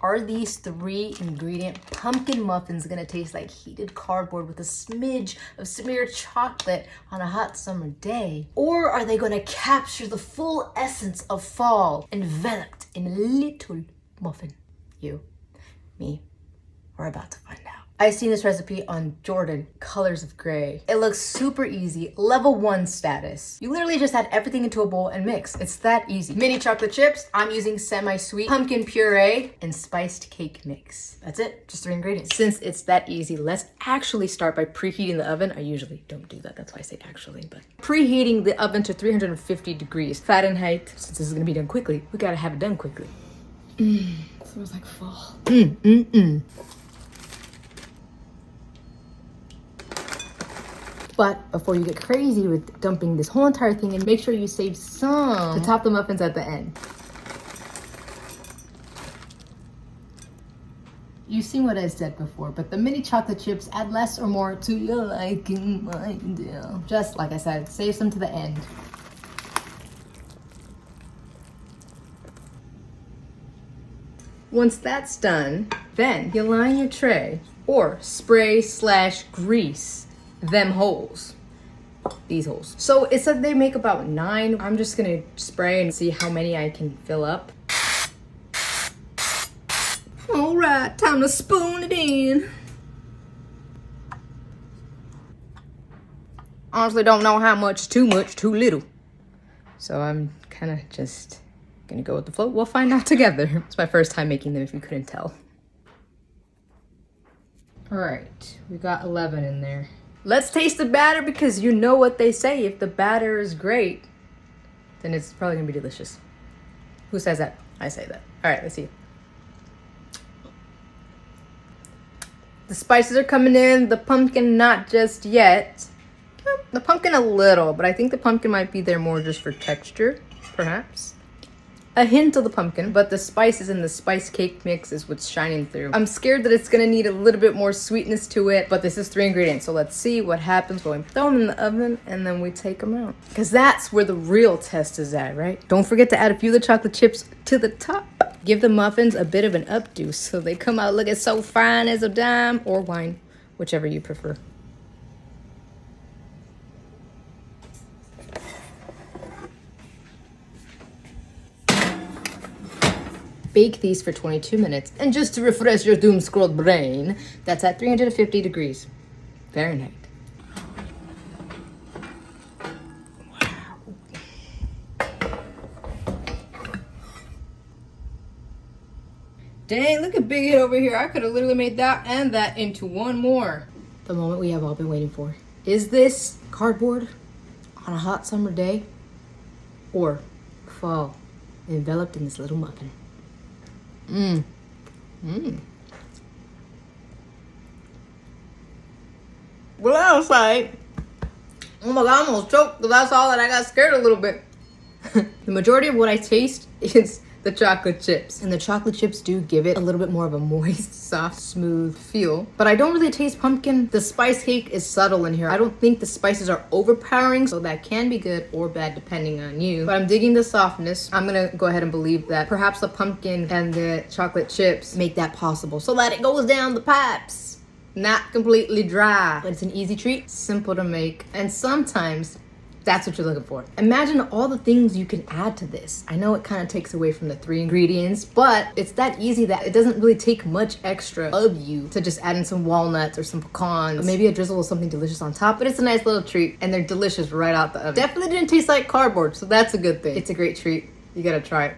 Are these 3-ingredient pumpkin muffins gonna taste like heated cardboard with a smidge of smeared chocolate on a hot summer day? Or are they gonna capture the full essence of fall enveloped in a little muffin? You, me, we're about to find out. I've seen this recipe on Jordan, Colors of Gray. It looks super easy, level 1 status. You literally just add everything into a bowl and mix. It's that easy. Mini chocolate chips, I'm using semi-sweet, pumpkin puree, and spiced cake mix. That's it, just 3 ingredients. Since it's that easy, let's actually start by preheating the oven. I usually don't do that, that's why I say actually, but. Preheating the oven to 350 degrees Fahrenheit. Since this is gonna be done quickly, we gotta have it done quickly. Smells like fall. But before you get crazy with dumping this whole entire thing, and make sure you save some to top the muffins at the end. You've seen what I said before, but the mini chocolate chips add less or more to your liking, mind you. Just like I said, save some to the end. Once that's done, then you line your tray or spray/grease them holes, these holes. So it said they make about 9. I'm just gonna spray and see how many I can fill up. All right, time to spoon it in. Honestly, don't know how much too little. So I'm kind of just gonna go with the flow. We'll find out together. It's my first time making them, if you couldn't tell. All right, we got 11 in there. Let's taste the batter, because you know what they say. If the batter is great, then it's probably gonna be delicious. Who says that? I say that. All right, let's see. The spices are coming in. The pumpkin, not just yet. The pumpkin a little, but I think the pumpkin might be there more just for texture, perhaps. A hint of the pumpkin, but the spices in the spice cake mix is what's shining through. I'm scared that it's gonna need a little bit more sweetness to it, but this is 3 ingredients, so let's see what happens when we throw them in the oven and then we take them out. Because that's where the real test is at, right? Don't forget to add a few of the chocolate chips to the top. Give the muffins a bit of an updo so they come out looking so fine as a dime, or wine, whichever you prefer. Bake these for 22 minutes. And just to refresh your doom-scrolled brain, that's at 350 degrees Fahrenheit. Wow. Dang, look at Big Hit over here. I could have literally made that and that into one more. The moment we have all been waiting for. Is this cardboard on a hot summer day, or fall enveloped in this little muffin? Well, that was like, oh my god, I almost choked, because I saw that I got scared a little bit. The majority of what I taste is the chocolate chips. And the chocolate chips do give it a little bit more of a moist, soft, smooth feel. But I don't really taste pumpkin. The spice cake is subtle in here. I don't think the spices are overpowering, so that can be good or bad depending on you. But I'm digging the softness. I'm gonna go ahead and believe that perhaps the pumpkin and the chocolate chips make that possible, so that it goes down the pipes. Not completely dry. But it's an easy treat, simple to make, and sometimes that's what you're looking for. Imagine all the things you can add to this. I know it kind of takes away from the 3 ingredients, but it's that easy that it doesn't really take much extra of you to just add in some walnuts or some pecans, or maybe a drizzle of something delicious on top. But it's a nice little treat, and they're delicious right out the oven. Definitely didn't taste like cardboard, so that's a good thing. It's a great treat. You gotta try it.